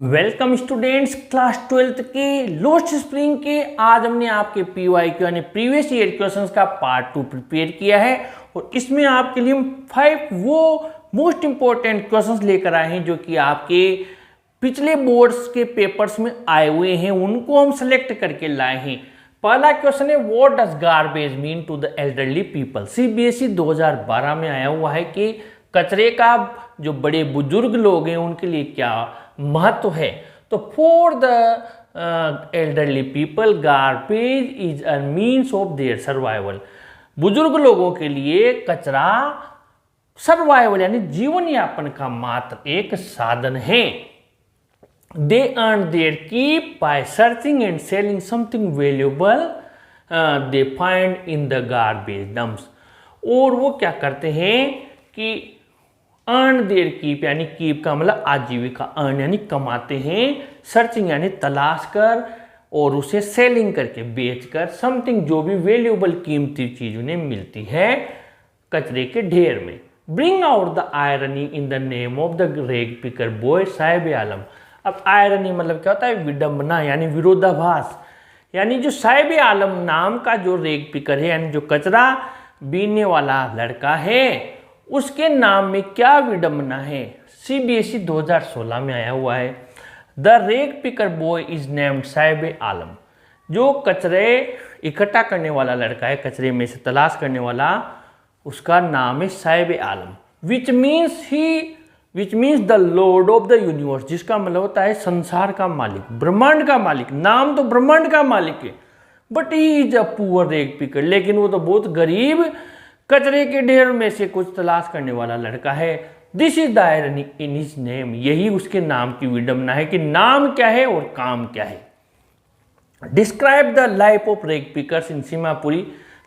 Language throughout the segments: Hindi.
वेलकम स्टूडेंट्स, क्लास 12th के लोस्ट स्प्रिंग के आज हमने आपके PYQ यानी प्रीवियस ईयर क्वेश्चंस का पार्ट 2 प्रिपेयर किया है और इसमें आपके लिए हम 5 वो मोस्ट इंपॉर्टेंट क्वेश्चंस लेकर आए हैं जो कि आपके पिछले बोर्ड्स के पेपर्स में आए हुए हैं, उनको हम सेलेक्ट करके लाए हैं। पहला क्वेश्चन है, what does garbage mean to the elderly people. CBSE 2012 में आया हुआ है कि कचरे का जो बड़े बुजुर्ग लोग हैं उनके लिए क्या महत्व है। तो for the elderly people garbage is a means of their survival. बुजुर्ग लोगों के लिए कचरा सर्वाइवल यानी जीवन यापन का मात्र एक साधन है। They earn there keep by searching and selling something valuable they find in the garbage dumps. और वो क्या करते हैं कि अर्न देयर कीप यानी कीप का मतलब आजीविका, अर्न यानी कमाते हैं, सर्चिंग यानी तलाश कर और उसे सेलिंग करके बेचकर, समथिंग जो भी वैल्यूएबल कीमती चीज उन्हें मिलती है कचरे के ढेर में। Bring out the irony in the name of the rag picker boy Sahib आलम। अब आयरनी मतलब क्या होता है? विडंबना यानी विरोधाभास। यानी जो साहिब आलम नाम का जो रेग पिकर है यानी जो कचरा बीनने वाला लड़का है उसके नाम में क्या विडंबना है। CBSE 2016 में आया हुआ है, the rag picker boy is named Sahib Alam. जो कचरे इकट्ठा करने वाला लड़का है, कचरे में से तलाश करने वाला, उसका नाम है Sahib Alam. Which means the lord of the universe, जिसका मतलब होता है संसार का मालिक, ब्रह्मांड का मालिक। नाम तो ब्रह्मांड का मालिक है, but he is a poor रेग पिकर, लेकिन वो तो बहुत गरीब कचरे के ढेर में से कुछ तलाश करने वाला लड़का है। This is the irony in his name, यही उसके नाम की विडंबना है कि नाम क्या है और काम क्या है। डिस्क्राइब द लाइफ ऑफ रेग पिकर्स इन सीमापुरी।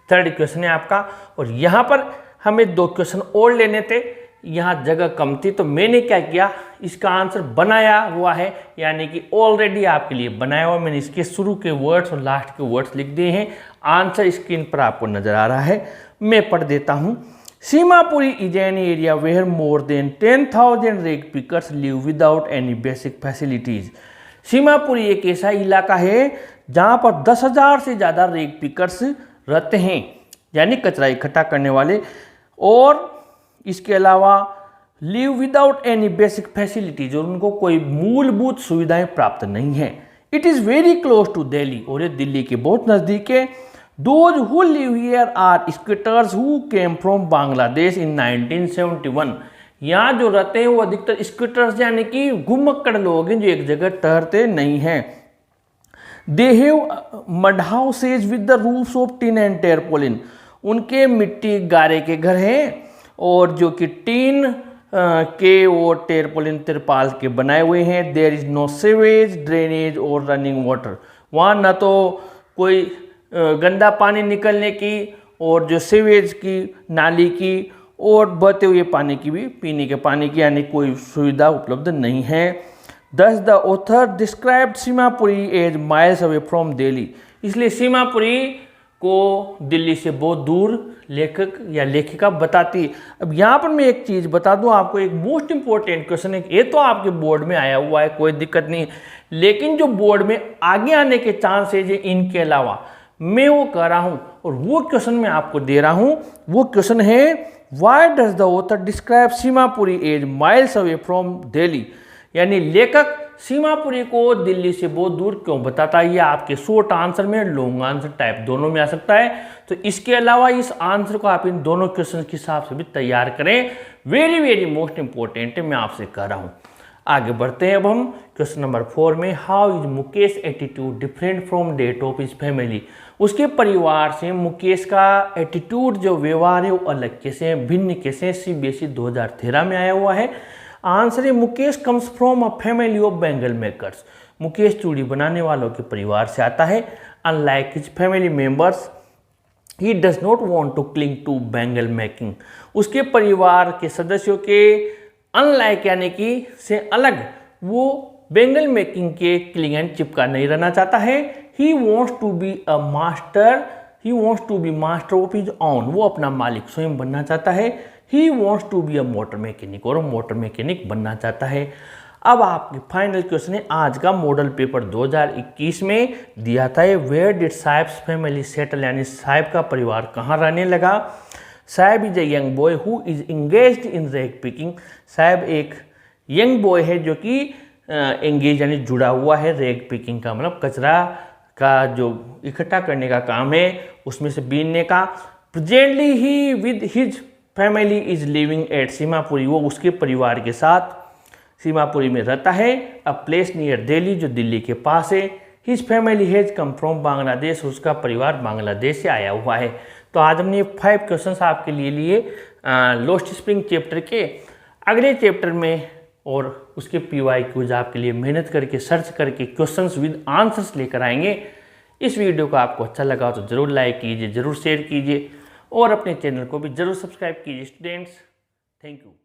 थर्ड क्वेश्चन है आपका, और यहाँ पर हमें 2 क्वेश्चन और लेने थे, यहाँ जगह कम थी तो मैंने क्या किया, इसका आंसर बनाया हुआ है, यानी कि ऑलरेडी आपके लिए बनाया हुआ। मैंने इसके शुरू के वर्ड्स और लास्ट के वर्ड्स लिख दिए हैं। आंसर स्क्रीन पर आपको नजर आ रहा है, मैं पढ़ देता हूं। Seemapuri is an area where more than 10,000 rag pickers live without any basic facilities. Seemapuri एक ऐसा इलाका है जहां पर 10,000 से ज़्यादा रेग पिकर्स रहते हैं, यानी कचरा इकट्ठा करने वाले, और इसके अलावा live without any basic facilities, और उनको कोई मूलभूत सुविधाएं प्राप्त नहीं है। It is very close to Delhi, और ये दिल्ली के बहुत नज़दीक है। Those who live here are squatters who came from Bangladesh in 1971। यहाँ जो रहते हैं वो अधिकतर स्क्वेटर्स यानी कि घुमक्कड़ लोग हैं जो एक जगह ठहरते नहीं हैं। They have mud houses with the roofs of tin and tarpaulin। उनके मिट्टी गारे के घर हैं और जो कि टीन के और टेरपोलिन तिरपाल के बनाए हुए हैं। There is no sewage, drainage और running water। वहाँ न तो कोई गंदा पानी निकलने की और जो सीवेज की, नाली की और बहते हुए पानी की भी, पीने के पानी की यानी कोई सुविधा उपलब्ध नहीं है। Thus the author described Seemapuri as miles away from Delhi. इसलिए सीमापुरी को दिल्ली से बहुत दूर लेखक या लेखिका बताती है। अब यहाँ पर मैं एक चीज़ बता दूँ आपको, एक मोस्ट इंपॉर्टेंट क्वेश्चन है, ये तो आपके बोर्ड में आया हुआ है, कोई दिक्कत नहीं, लेकिन जो बोर्ड में आगे आने के चांसेज है इनके अलावा मैं वो कर रहा हूं और वो क्वेश्चन मैं आपको दे रहा हूं। वो क्वेश्चन है, why does the author describe Seemapuri as miles away from Delhi. यानी लेखक सीमापुरी को दिल्ली से बहुत दूर क्यों बताता है। ये आपके शॉर्ट आंसर में, लॉन्ग आंसर टाइप दोनों में आ सकता है। तो इसके अलावा इस आंसर को आप इन दोनों क्वेश्चन के हिसाब से भी तैयार करें। वेरी वेरी मोस्ट इंपॉर्टेंट है, मैं आपसे कह रहा हूँ। आगे बढ़ते हैं अब हम क्वेश्चन नंबर 4 में। How is Mukesh attitude different from that of his family. उसके परिवार से मुकेश का एटीट्यूड, जो व्यवहार है, वो अलग कैसे, भिन्न कैसे। CBSE 2013 में आया हुआ है। आंसर है, Mukesh comes from a family of bangle makers. Mukesh चूड़ी बनाने वालों के परिवार से आता है। Unlike his family members he does not want to cling to bangle making. उसके परिवार के सदस्यों के अनलाइक यानी कि से अलग वो बैंगल मेकिंग के क्लिंग चिपका नहीं रहना चाहता है। He wants to be a master, he wants to be master of his own. वो अपना मालिक स्वयं बनना चाहता है। He wants to be a motor mechanic, और मोटर मैकेनिक बनना चाहता है। अब आपके फाइनल क्वेश्चन है आज का मॉडल पेपर 2021 में दिया था, where did Saheb's family settle, यानी साहिब का परिवार कहाँ रहने लगा। Saheb is a young boy who is engaged in rag picking. Saheb एक यंग बॉय है जो कि एंगेज यानी जुड़ा हुआ है रैग पिकिंग का, मतलब कचरा का जो इकट्ठा करने का काम है उसमें से बीनने का। Presently he with his family is living at Seemapuri, वो उसके परिवार के साथ सीमापुरी में रहता है। अ प्लेस नियर दिल्ली, जो दिल्ली के पास है। His family has come from Bangladesh, उसका परिवार बांग्लादेश से आया हुआ है। तो आज हमने 5 क्वेश्चंस आपके लिए लोस्ट स्प्रिंग चैप्टर के अगले चैप्टर में और उसके PYQs आपके लिए मेहनत करके सर्च करके क्वेश्चंस विद आंसर्स लेकर आएंगे। इस वीडियो को आपको अच्छा लगा तो ज़रूर लाइक कीजिए, ज़रूर शेयर कीजिए और अपने चैनल को भी ज़रूर सब्सक्राइब कीजिए स्टूडेंट्स। Thank you.